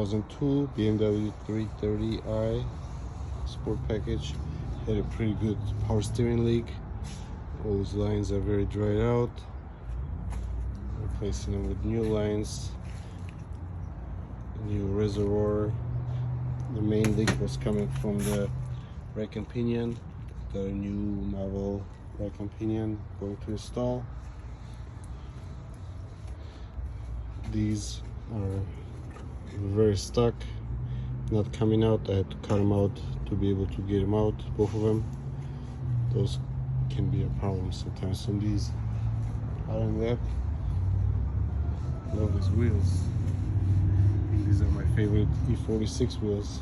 2002 BMW 330i sport package. Had a pretty good power steering leak. All these lines are very dried out. Replacing them with new lines, new reservoir. The main leak was coming from the rack and pinion. Got a new Marvel rack and pinion going to install. These are very stuck, not coming out. I had to cut them out to be able to get them out, both of them. Those can be a problem sometimes on these. Other than that, love these wheels. These are my favorite E46 wheels.